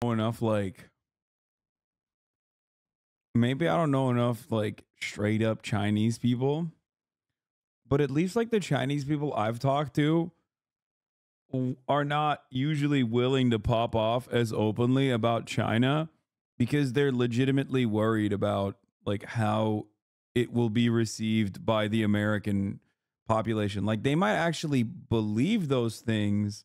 know enough, like, maybe I don't know enough, like, straight up Chinese people, but at least, like, the Chinese people I've talked to are not usually willing to pop off as openly about China because they're legitimately worried about, like, how it will be received by the American population. Like, they might actually believe those things.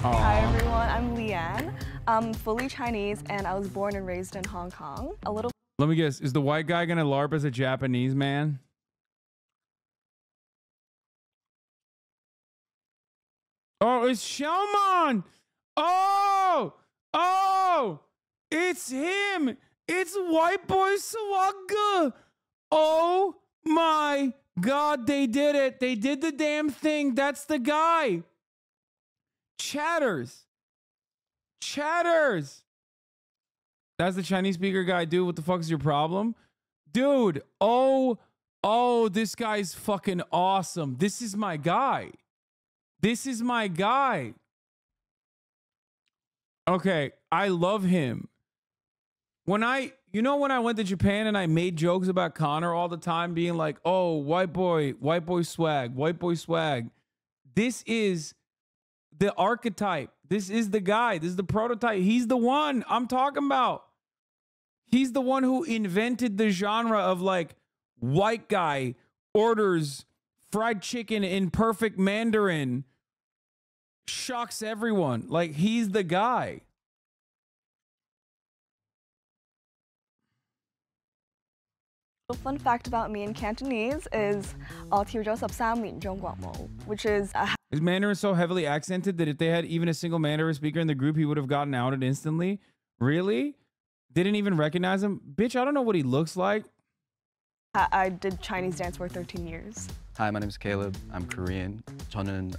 Hi everyone, I'm Leanne. I'm fully Chinese and I was born and raised in Hong Kong. Let me guess, is the white guy gonna LARP as a Japanese man? Oh, it's Xiaomanyc! Oh, it's him! It's white boy Swagga! Oh my God, they did it! They did the damn thing! That's the guy! Chatters! That's the Chinese speaker guy, dude. What the fuck is your problem? Dude, oh, this guy's fucking awesome. This is my guy. Okay, I love him. When I went to Japan and I made jokes about Connor all the time, being like, oh, white boy swag. This is the archetype. This is the guy. This is the prototype. He's the one I'm talking about. He's the one who invented the genre of, like, white guy orders fried chicken in perfect Mandarin, shocks everyone. Like, he's the guy. Fun fact about me in Cantonese is 跳咗13年中國舞, which is His Mandarin is so heavily accented that if they had even a single Mandarin speaker in the group, he would have gotten outed instantly. Really? Didn't even recognize him? Bitch, I don't know what he looks like. I did Chinese dance for 13 years. Hi, my name is Caleb. I'm Korean. 저는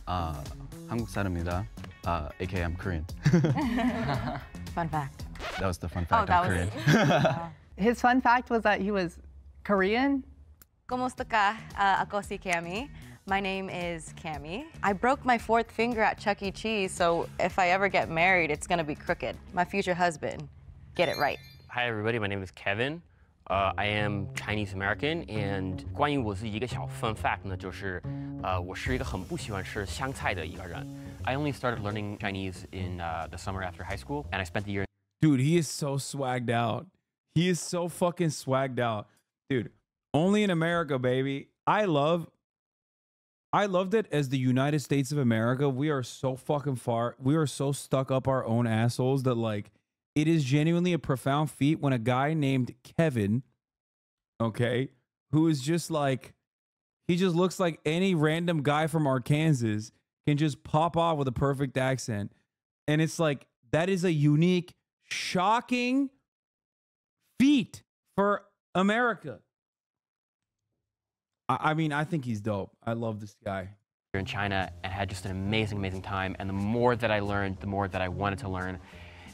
한국 사람입니다. AKA I'm Korean. Fun fact. That was the fun fact. Oh, I'm Korean. His fun fact was that he was Korean. Kumusta ka? Ako si Cami. My name is Cami. I broke my 4th finger at Chuck E. Cheese, so if I ever get married, it's gonna be crooked. My future husband, get it right. Hi everybody, my name is Kevin. I am Chinese American, and 关于我自己一个小 fun fact 呢，就是我是一个很不喜欢吃香菜的一个人。I only started learning Chinese in the summer after high school, and I spent the year. Dude, he is so swagged out. He is so fucking swagged out. Dude, only in America, baby. I loved it as the United States of America. We are so fucking far. We are so stuck up our own assholes that, like, it is genuinely a profound feat when a guy named Kevin, okay, who is just like, he just looks like any random guy from Arkansas, can just pop off with a perfect accent. And it's like, that is a unique, shocking feat for America. I mean, I think he's dope. I love this guy. In China and had just an amazing time. And the more that I learned, the more that I wanted to learn.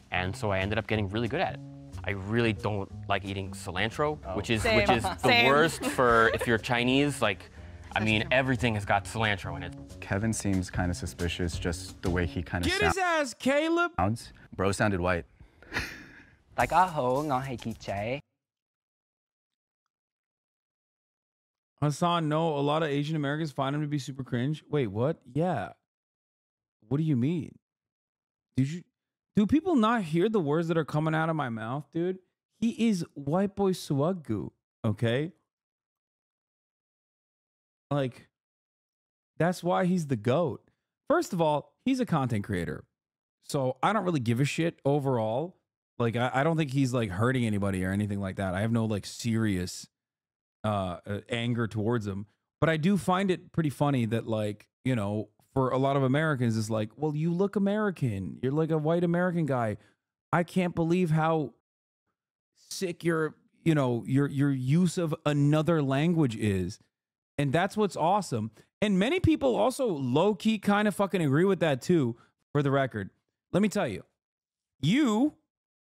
And so I ended up getting really good at it. I really don't like eating cilantro, which is the worst for if you're Chinese. Like, I mean, everything has got cilantro in it. Kevin seems kind of suspicious, just the way he kind of Get his ass, Caleb! sounds. Bro sounded white. 大家好，我係傑仔。 Hasan, no, a lot of Asian Americans find him to be super cringe. Wait, what? Yeah. What do you mean? Do people not hear the words that are coming out of my mouth, dude? He is white boy Swaggu, okay? Like, that's why he's the GOAT. First of all, he's a content creator. So I don't really give a shit overall. Like, I don't think he's, like, hurting anybody or anything like that. I have no, like, serious anger towards him. But I do find it pretty funny that, like, you know, for a lot of Americans, it's like, well, you look American. You're like a white American guy. I can't believe how sick your use of another language is. And that's what's awesome. And many people also low-key kind of fucking agree with that too, for the record. Let me tell you,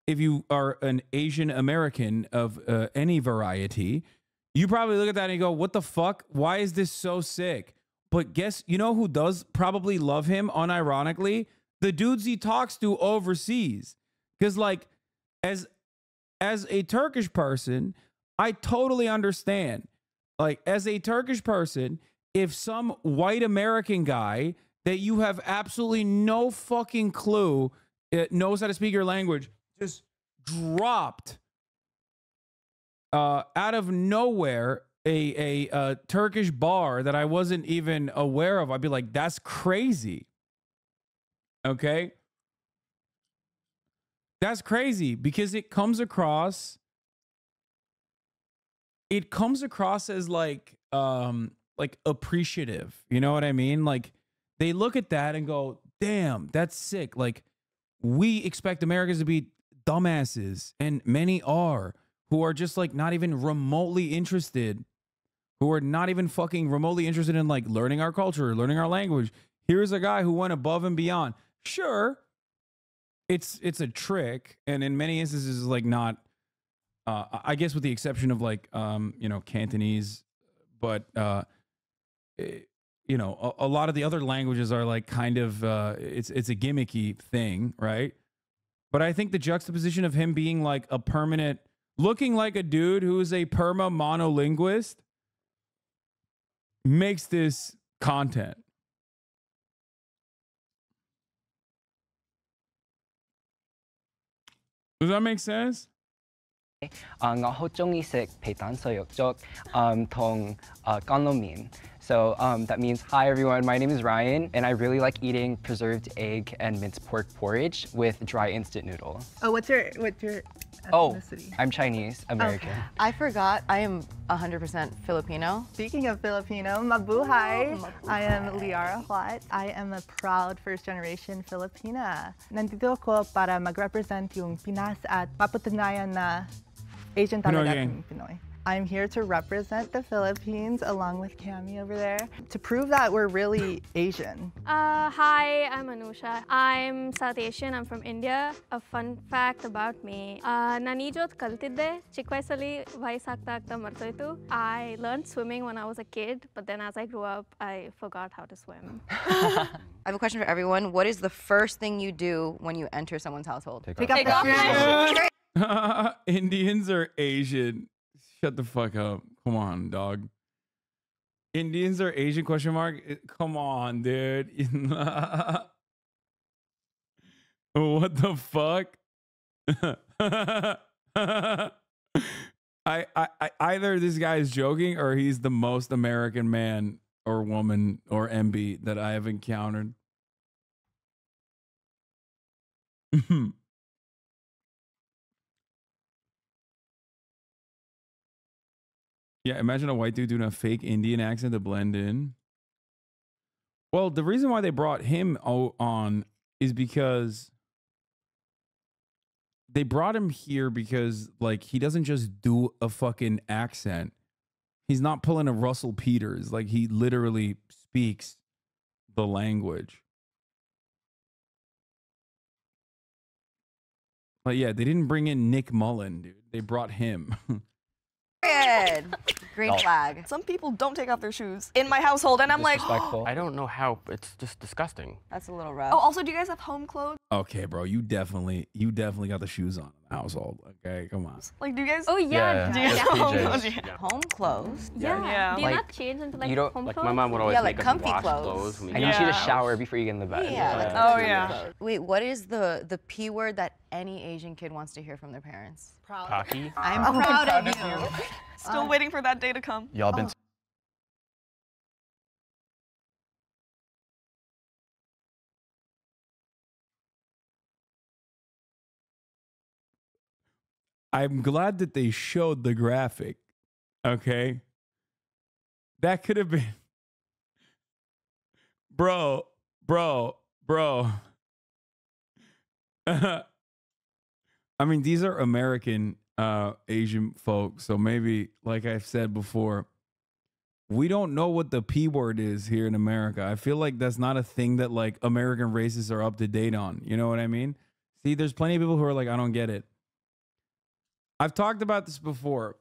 if you are an Asian American of any variety, you probably look at that and you go, what the fuck? Why is this so sick? but guess, you know who does probably love him unironically? The dudes he talks to overseas. Because like, as a Turkish person, I totally understand. Like, as a Turkish person, if some white American guy that you have absolutely no fucking clue knows how to speak your language just dropped out of nowhere a Turkish bar that I wasn't even aware of, I'd be like, that's crazy. Okay? That's crazy because it comes across as like appreciative. You know what I mean? Like they look at that and go, damn, that's sick. Like we expect Americans to be dumbasses, and many are, who are just like not even remotely interested, who are not even fucking remotely interested in like learning our culture, learning our language. Here's a guy who went above and beyond. Sure, it's a trick, and in many instances like not I guess with the exception of like you know, Cantonese, but you know, a lot of the other languages are like kind of it's a gimmicky thing, right? But I think the juxtaposition of him being like a permanent, looking like a dude who is a perma monolinguist makes this content. Does that make sense? 我好中意食皮蛋碎肉粥同乾撈麵. So that means, hi everyone, my name is Ryan, and I really like eating preserved egg and minced pork porridge with dry instant noodle. Oh, what's your ethnicity? Oh, I'm Chinese American. Okay. I forgot, I am 100% Filipino. Speaking of Filipino, mabuhay! I am Liara Huat. I am a proud first-generation Filipina. Nandito ako para mag-represent yung Pinas at mapatunayan na Asian talaga ang Pinoy. I'm here to represent the Philippines along with Cami over there to prove that we're really Asian. Hi, I'm Anusha. I'm South Asian. I'm from India. A fun fact about me. Nanijot kaltidde chikwaisali vaisakta akta martoitu. I learned swimming when I was a kid, but then as I grew up, I forgot how to swim. I have a question for everyone. What is the first thing you do when you enter someone's household? Take off the shoes. Indians or Asian? Shut the fuck up. Come on, dog. Indians or Asian question mark? Come on, dude. What the fuck? I either this guy is joking or he's the most American man or woman or MB that I have encountered. Yeah, imagine a white dude doing a fake Indian accent to blend in. Well, the reason why they brought him on is because they brought him here because, like, he doesn't just do a fucking accent. He's not pulling a Russell Peters. Like, he literally speaks the language. But yeah, they didn't bring in Nick Mullen, dude. They brought him. Good. Green flag. Some people don't take off their shoes in my household, and I'm like, I don't know how. It's just disgusting. That's a little rough. oh, also, do you guys have home clothes? Okay, bro, you definitely got the shoes on in the household. Okay, come on. Like, do you guys? Oh yeah. Do you have home clothes? Yeah. Home clothes? Yeah. Do you Like, not change into like you don't- home Like clothes? my mom would always Yeah, make like us comfy wash clothes. when we I get need you to out. shower before you get in the bed. Yeah, like Oh, yeah. Wait, what is the P word that any Asian kid wants to hear from their parents? Proud. Cocky. I'm proud of you. Still waiting for that day to come. Y'all been I'm glad that they showed the graphic. Okay. That could have been. Bro. I mean, these are American Asian folks. So maybe, like I've said before, we don't know what the P word is here in America. I feel like that's not a thing that like American racists are up to date on. You know what I mean? See, there's plenty of people who are like, I don't get it. I've talked about this before.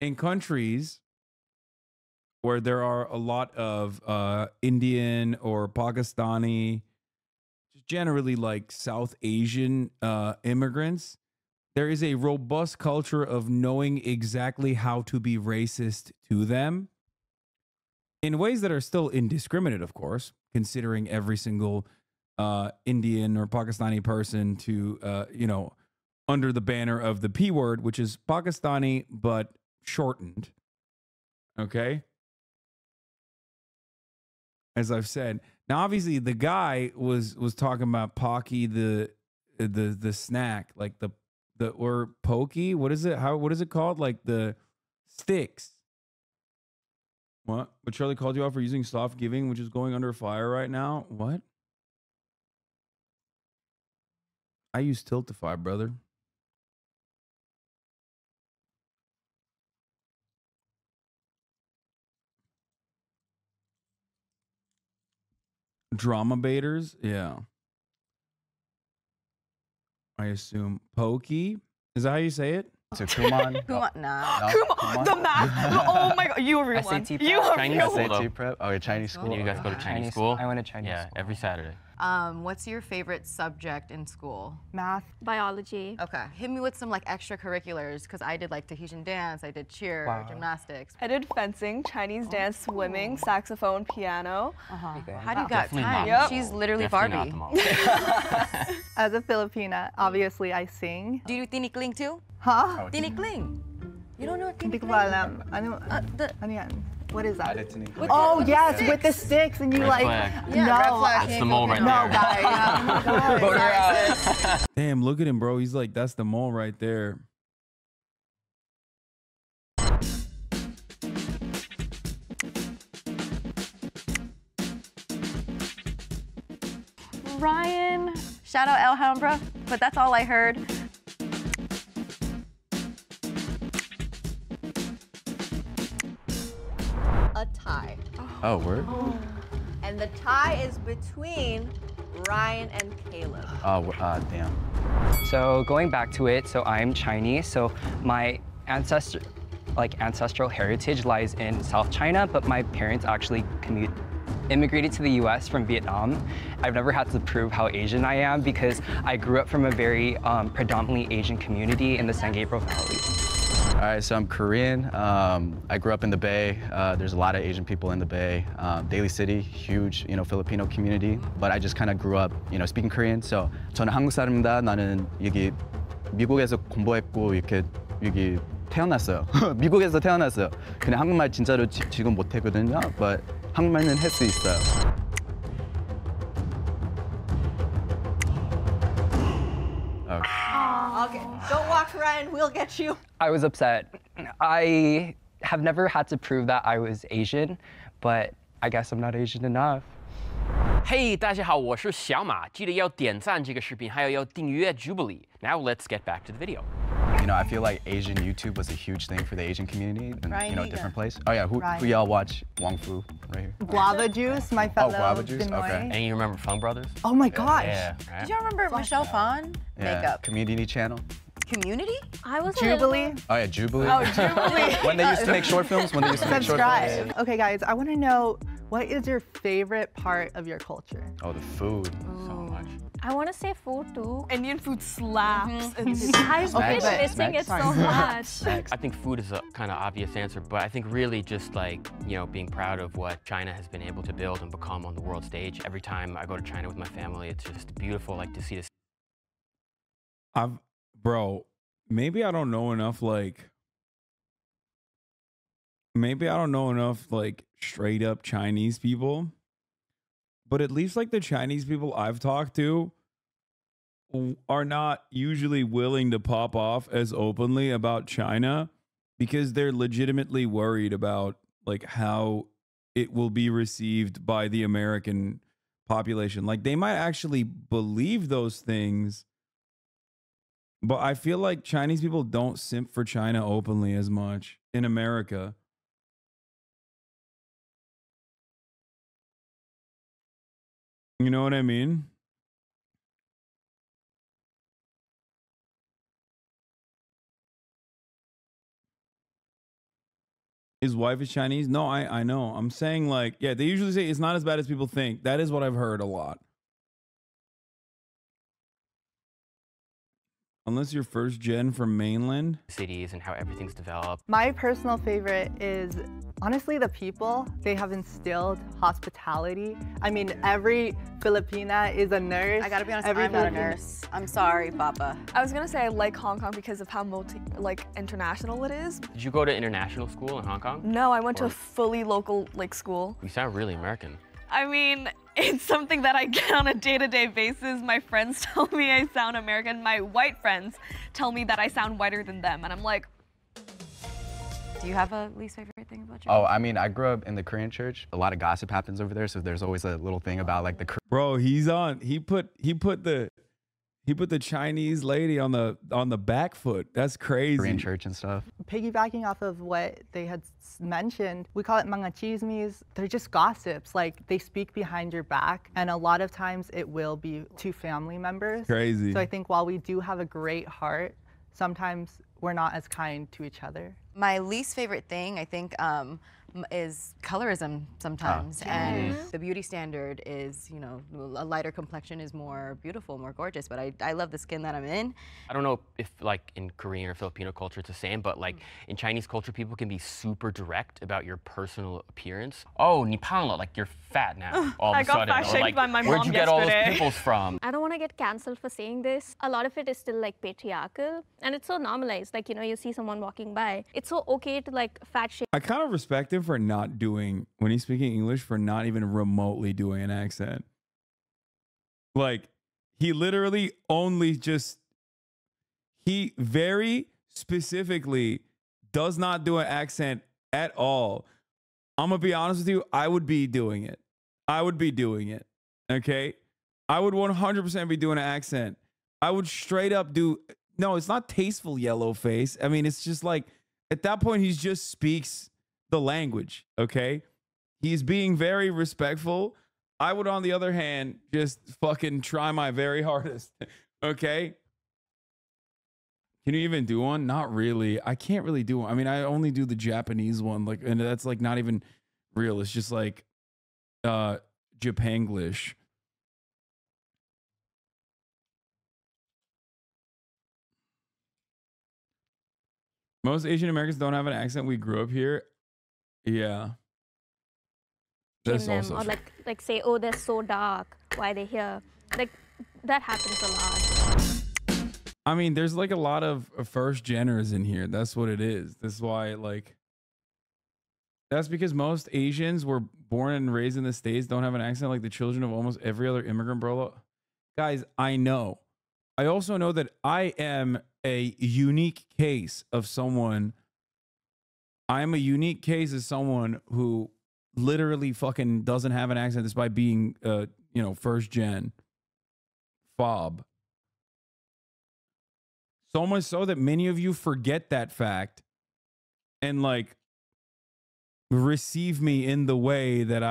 In countries where there are a lot of Indian or Pakistani, generally like South Asian immigrants, there is a robust culture of knowing exactly how to be racist to them in ways that are still indiscriminate, of course, considering every single Indian or Pakistani person to, under the banner of the P word, which is Pakistani, but shortened. Okay. As I've said. Now, obviously, the guy was talking about Pocky, the snack, like the or pokey. What is it? What is it called? Like the sticks. What? But Charlie called you out for using soft giving, which is going under fire right now. What? I use Tiltify, brother. Drama baiters, yeah. I assume pokey. Is that how you say it? So Kumon. Kumon, nah. No, Kumon, the math. Oh my god, you a real one. SAT You a Chinese real school, one. though. SAT prep? Oh, your Chinese school? You guys go to Chinese school? I went to Chinese Yeah, school. every Saturday. What's your favorite subject in school? Math. Biology. Okay. Hit me with some like extracurriculars, because I did like Tahitian dance, I did cheer, Wow. gymnastics. I did fencing, Chinese dance, swimming, saxophone, piano. How do you got Definitely time? not. She's literally Definitely Barbie. not the mom. As a Filipina, obviously I sing. Do you do tinikling too? Huh? Tinikling. You don't know what Hindi ko tinikling? pa alam. Ano yan? What is that? With Oh yes, with the sticks and you Red like. flag. Yeah, no, red flag. That's the mole right no, there. guys. Vote her out. Damn, look at him, bro. He's like, that's the mole right there. Ryan. Shout out Alhambra, but that's all I heard. A tie. Oh, word? And the tie is between Ryan and Caleb. Oh, damn. So going back to it, so I'm Chinese, so my ancestral heritage lies in South China, but my parents actually immigrated to the US from Vietnam. I've never had to prove how Asian I am because I grew up from a very predominantly Asian community in the San Gabriel Valley. All right, so I'm Korean. I grew up in the Bay. There's a lot of Asian people in the Bay. Daly City, huge, Filipino community. But I just kind of grew up, speaking Korean. So 저는 한국 사람입니다. 나는 여기 미국에서 공부했고 이렇게 여기 태어났어요. 미국에서 태어났어요. 근데 한국말 진짜로 지금 못하거든요. But 한국말은 할 수 있어요. Okay, don't walk, Ryan. We'll get you. I was upset. I have never had to prove that I was Asian, but I guess I'm not Asian enough. 嘿，大家好，我是小马，记得要点赞这个视频，还有要订阅 Jubilee. Now let's get back to the video. I feel like Asian YouTube was a huge thing for the Asian community in Ryan, who you different got? places. Oh yeah, who y'all watch Wong Fu right here? Guava juice, my fellow guava juice? Pinoy. Okay. And you remember Fung Brothers? Oh my gosh. Yeah, Do right? y'all remember Michelle Phan? Yeah. Makeup. Community channel. Community? I was Jubilee. Oh yeah, Jubilee. Oh, Jubilee. When they used to make short films. When they used to make short films. Subscribe. Okay, guys, I want to know what is your favorite part of your culture? Oh, the food. So much. I want to say food too. Indian food slaps. I've been Snacks. missing it so Snacks. much. I think food is a kind of obvious answer, but I think really just like, being proud of what China has been able to build and become on the world stage. Every time I go to China with my family, it's just beautiful, like to see this. Bro, maybe I don't know enough, straight up Chinese people, but at least like the Chinese people I've talked to are not usually willing to pop off as openly about China because they're legitimately worried about like how it will be received by the American population. Like they might actually believe those things, but I feel like Chinese people don't simp for China openly as much in America. You know what I mean? His wife is Chinese? No, I know. I'm saying like, yeah, they usually say it's not as bad as people think. That is what I've heard a lot. Unless you're first gen from mainland. Cities and how everything's developed. My personal favorite is honestly the people. They have instilled hospitality. I mean, every Filipina is a nurse. I gotta be honest, every I'm not a Filipina- nurse. I'm sorry, Papa. I was gonna say I like Hong Kong because of how international it is. Did you go to international school in Hong Kong? No, I went to a fully local school. You sound really American. I mean, it's something that I get on a day-to-day basis. My friends tell me I sound American. My white friends tell me that I sound whiter than them. And I'm like, Do you have a least favorite thing about your Oh, I mean, I grew up in the Korean church. A lot of gossip happens over there, so there's always a little thing about like the Bro, he put the Chinese lady on the back foot. That's crazy. Korean church and stuff. Piggybacking off of what they had mentioned, we call it mga chismis. They're just gossips. Like, they speak behind your back, and a lot of times it will be to family members. Crazy. So I think while we do have a great heart, sometimes we're not as kind to each other. My least favorite thing, I think, is colorism sometimes. And the beauty standard is, you know, a lighter complexion is more beautiful, more gorgeous, but I love the skin that I'm in. I don't know if like in Korean or Filipino culture it's the same, but like in Chinese culture, people can be super direct about your personal appearance. Oh, 你胖了, like you're fat now all of a sudden. I got fat-shamed by my where'd mom you get all those yesterday. pimples from? I don't want to get cancelled for saying this. A lot of it is still like patriarchal, and it's so normalized. Like, you know, you see someone walking by, it's so okay to like fat shame. I kind of respect him for not doing, when he's speaking English, for not even remotely doing an accent. Like, he literally only just, he very specifically does not do an accent at all. I'm going to be honest with you, I would be doing it. I would be doing it, okay? I would 100% be doing an accent. I would straight up do, no, it's not tasteful yellow face. I mean, it's just like, at that point, he just speaks the language, okay? He's being very respectful. I would, on the other hand, just fucking try my very hardest, okay? Can you even do one? Not really. I can't really do one. I mean, I only do the Japanese one, like, and that's like not even real. It's just like Japanglish. Most Asian Americans don't have an accent. We grew up here. Yeah. That's them, also or true. like say, oh, they're so dark. Why are they here? Like, that happens a lot. I mean, there's like a lot of first geners in here. That's what it is. That's why, like, that's because most Asians were born and raised in the States, don't have an accent like the children of almost every other immigrant, bro. Guys, I know. I also know that I am a unique case of someone. I am a unique case of someone who literally fucking doesn't have an accent despite being, you know, first gen. Fob. So much so that many of you forget that fact and like receive me in the way that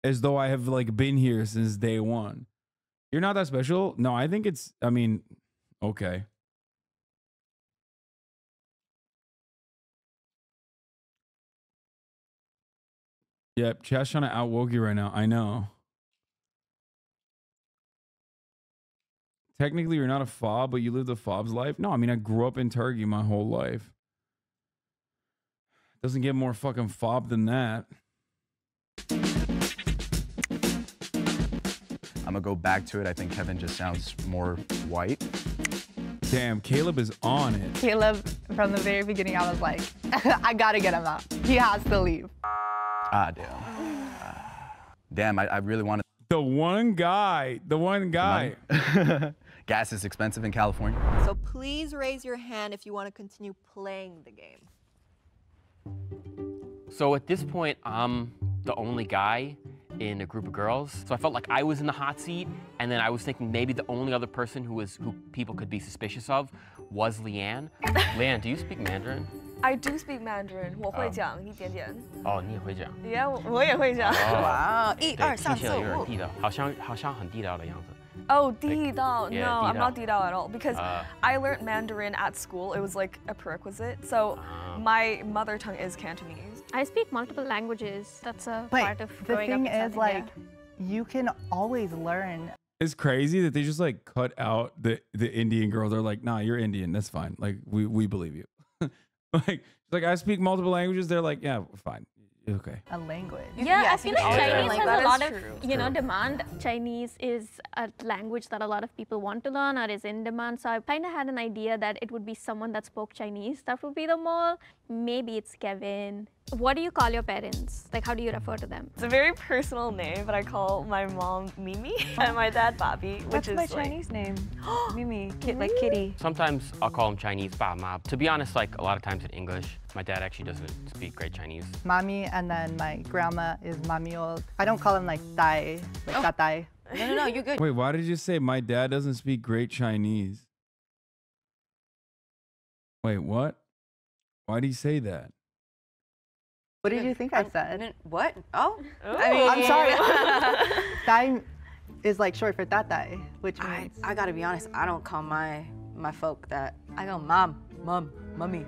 as though I have like been here since day one. You're not that special? No, I think it's, I mean, okay. Yep, chat's trying to outwoke you right now. I know. Technically, you're not a fob, but you lived a fob's life. No, I mean, I grew up in Turkey my whole life. Doesn't get more fucking fob than that. I'm gonna go back to it. I think Kevin just sounds more white. Damn, Caleb is on it. Caleb, from the very beginning, I was like, I gotta get him out. He has to leave. Ah, damn. Damn, I really wanted. The one guy. Gas is expensive in California. So please raise your hand if you want to continue playing the game. So at this point, I'm the only guy in a group of girls. So I felt like I was in the hot seat, and then I was thinking maybe the only other person who people could be suspicious of was Leanne. Leanne, do you speak Mandarin? I do speak Mandarin. 我会讲一点点。哦，你也会讲。Yeah, 我也会讲。哇，1、2、3、听起来有点4、5。地道，好像很地道的样子。Oh, 地道. Yeah, no, 地道。 I'm not 地道 at all because I learned Mandarin at school. It was like a prerequisite. So my mother tongue is Cantonese. I speak multiple languages. That's a But part of the growing up thing in is, South like, India. you can always learn. It's crazy that they just like cut out the Indian girl. They're like, nah, you're Indian. That's fine. Like we believe you. like I speak multiple languages. They're like, yeah, fine. Okay. A language. Yeah, I feel like Chinese Like, has that a is lot of, true. demand. Chinese is a language that a lot of people want to learn or is in demand. So I kind of had an idea that it would be someone that spoke Chinese. That would be the mole. Maybe it's Kevin. What do you call your parents? Like, how do you refer to them? It's a very personal name, but I call my mom Mimi and my dad Bobby, which That's is my like, Chinese name. Mimi, like kitty. Sometimes I'll call him Chinese, ba ma. To be honest, like a lot of times in English, my dad actually doesn't speak great Chinese. Mommy, and then my grandma is mamiol. I don't call him like tai, like tatay. No, you're good. Wait, why did you say my dad doesn't speak great Chinese? Wait, what? Why do you say that? What did you think I said? What? Oh, I'm sorry. Tai is like short for tatay, which means I gotta be honest. I don't call my folk that. I go mom, mummy,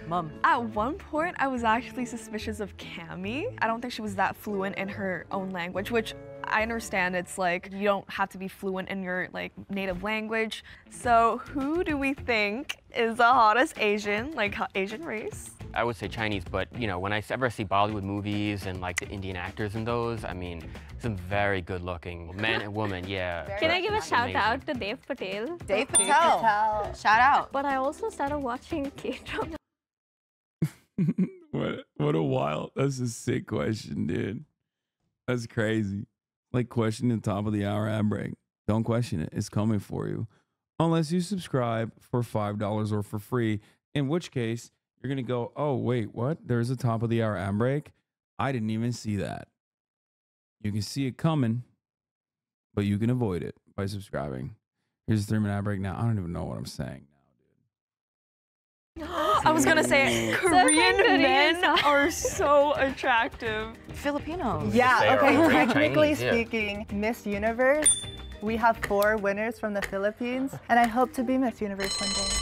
mom. At one point, I was actually suspicious of Cami. I don't think she was that fluent in her own language, which I understand. It's like you don't have to be fluent in your like native language. So who do we think is the hottest Asian, like Asian race? I would say Chinese, but you know, when I ever see Bollywood movies and like the Indian actors in those, I mean, some very good-looking men and women. Yeah. Can I give a It's shout amazing. out to Dev Patel? Dave Patel. Shout out. But I also started watching K-drama. What a wild. That's a sick question, dude. That's crazy. Like questioning the top of the hour ad break. Don't question it. It's coming for you. Unless you subscribe for $5 or for free, in which case you're going to go, oh, wait, what? There's a top of the hour ad break? I didn't even see that. You can see it coming, but you can avoid it by subscribing. Here's a 3-minute ad break now. I don't even know what I'm saying now, dude. I was gonna say Korean men are so attractive. Filipinos. yeah. They are Okay, very technically Chinese, yeah. speaking, Miss Universe, we have 4 winners from the Philippines, and I hope to be Miss Universe one day.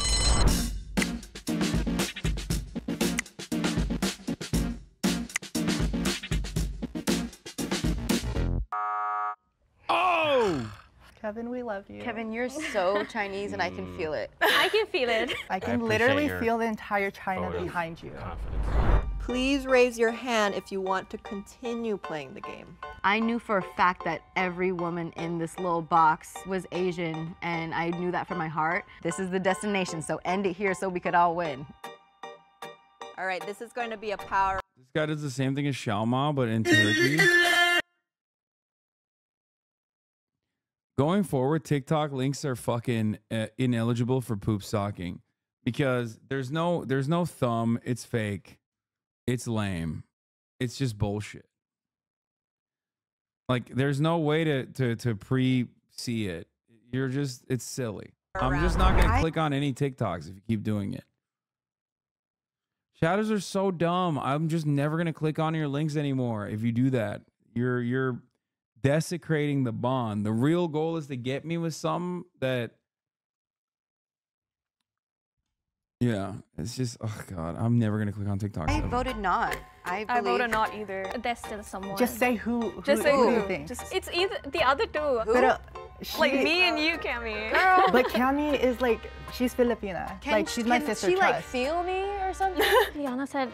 Oh! Kevin, we love you. Kevin, you're so Chinese, and I can feel it. I can feel it. I can appreciate literally your feel the entire China vote of behind you. Confidence. Please raise your hand if you want to continue playing the game. I knew for a fact that every woman in this little box was Asian, and I knew that from my heart. This is the destination, so end it here so we could all win. All right, this is going to be a power. This guy does the same thing as Xiaomanyc, but in Turkey. Going forward, TikTok links are fucking ineligible for poop stalking because there's no thumb. It's fake. It's lame. It's just bullshit. Like there's no way to pre-see it. It's silly. I'm just not gonna click on any TikToks if you keep doing it. Shadows are so dumb. I'm just never gonna click on your links anymore. If you do that, you're desecrating the bond. The real goal is to get me with something that, yeah, it's just, oh God, I'm never going to click on TikTok. I voted not. I voted not either. There's still someone. Just say who. Just say who do you who. think? Just It's either the other two. But, like me and you, Cami. But Cami is like, she's Filipina. Like she's my sister. Can she like trust. feel me or something? Liana said,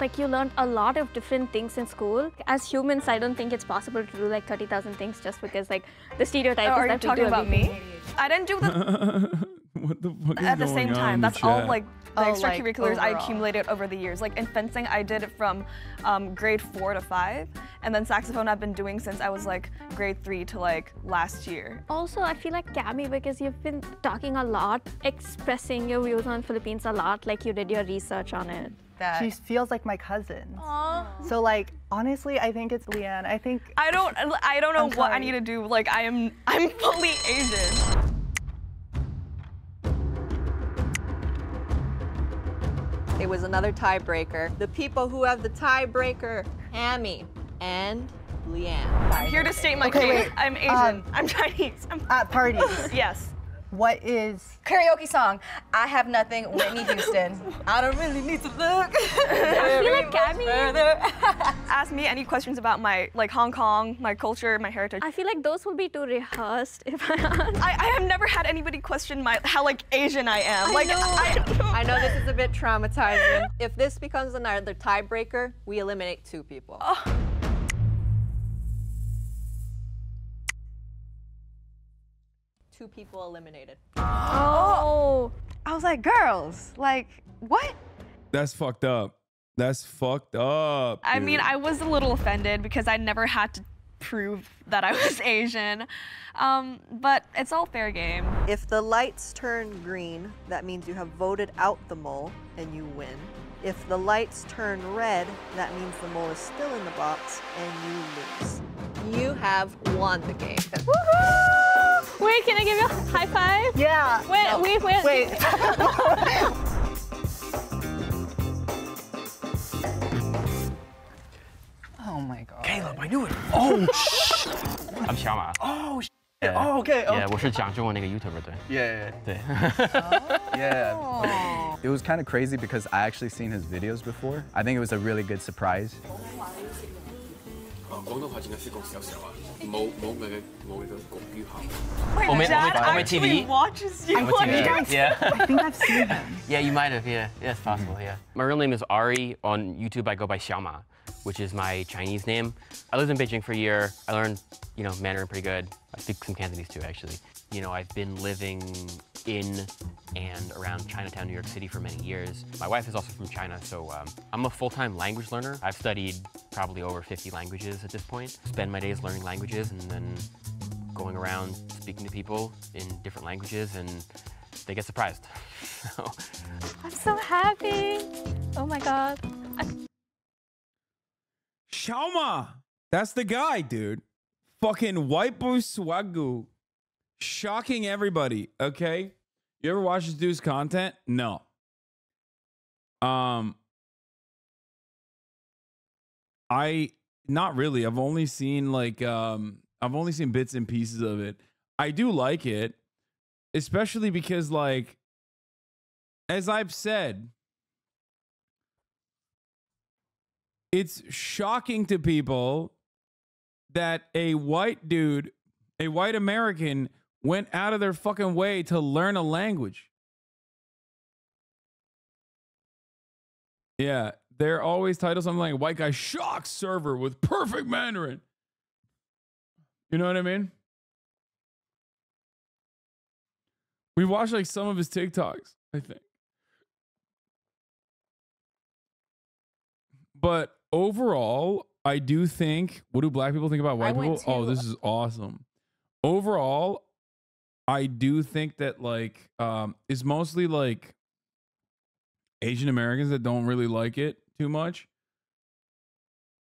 like you learned a lot of different things in school. As humans, I don't think it's possible to do like 30,000 things just because like the stereotype Are is you that we talking do about everything. me? I didn't do the What the fuck is at the going same on time. in the That's all chat? like the Oh, like, extracurriculars I overall. accumulated over the years. Like in fencing, I did it from grade 4 to 5, and then saxophone I've been doing since I was like grade 3 to like last year. Also, I feel like Cami, because you've been talking a lot, expressing your views on Philippines a lot, like you did your research on it. She feels like my cousin. So like honestly, I think it's Leanne. I think I don't know I'm what I sorry. need to do. Like I'm fully Asian. It was another tiebreaker. The people who have the tiebreaker, Hammy and Leanne. I'm here to state my Okay, case. wait. I'm Asian. I'm Chinese. at parties. Yes. What is Karaoke song. I Have Nothing, Whitney Houston. I don't really need to look. I feel like Cammy. Ask me any questions about my Hong Kong, my culture, my heritage. I feel like those would be too rehearsed if I asked. I have never had anybody question how Asian I am. I know this is a bit traumatizing. If this becomes another tiebreaker, we eliminate 2 people. Oh. Two people eliminated. Oh. I was like, girls, like, what? That's fucked up. That's fucked up. I dude. mean, I was a little offended because I never had to prove that I was Asian. But it's all fair game. If the lights turn green, that means you have voted out the mole and you win. If the lights turn red, that means the mole is still in the box and you lose. You have won the game. Woohoo! Wait, can I give you a high five? Yeah. Wait, no. Wait. Oh my god. Caleb, I knew it. Oh, shit. I'm Xiaomanyc. Oh, shit. Yeah. Oh, okay. Yeah, 我是讲中文那个 YouTuber 对。 Yeah. 对。 Yeah. It was kind of crazy because I actually seen his videos before. I think it was a really good surprise. 廣東話點解識講少少啊？冇嘅國語校。Wait, Ome- Dad Ome- Ome actually TV? watches you. Yeah. I think I've seen him. Yeah, you might have. Yeah, it's possible. Yeah. My real name is Ari. On YouTube, I go by Xiaoma, which is my Chinese name. I lived in Beijing for a year. I learned, Mandarin pretty good. I speak some Cantonese too, actually. I've been living in and around Chinatown, New York City for many years. My wife is also from China, so I'm a full-time language learner. I've studied probably over 50 languages at this point. Spend my days learning languages and then going around speaking to people in different languages, and they get surprised. So. I'm so happy. Oh my god. Xiaoma, that's the guy, dude. Fucking white boy swagoo. Shocking everybody, okay? You ever watch this dude's content? No. Not really. I've only seen bits and pieces of it. I do like it, especially because as I've said, it's shocking to people that a white dude, a white American, went out of their fucking way to learn a language. Yeah, they're always titled something like "White Guy Shocks Server with Perfect Mandarin." You know what I mean? We watched some of his TikToks, I think. But overall, I do think, what do black people think about white people? Oh, this is awesome. Overall, I do think that it's mostly Asian Americans that don't really like it too much.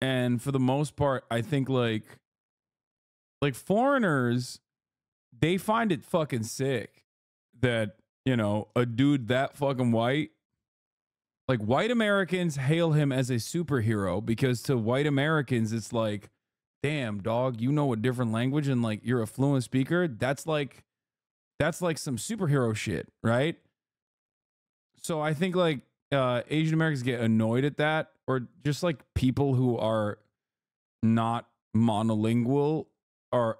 And for the most part, I think foreigners, they find it fucking sick that, a dude that fucking white, white Americans hail him as a superhero because to white Americans, it's like, damn, dog, you know a different language and you're a fluent speaker. That's some superhero shit, right? So I think Asian Americans get annoyed at that, or just people who are not monolingual are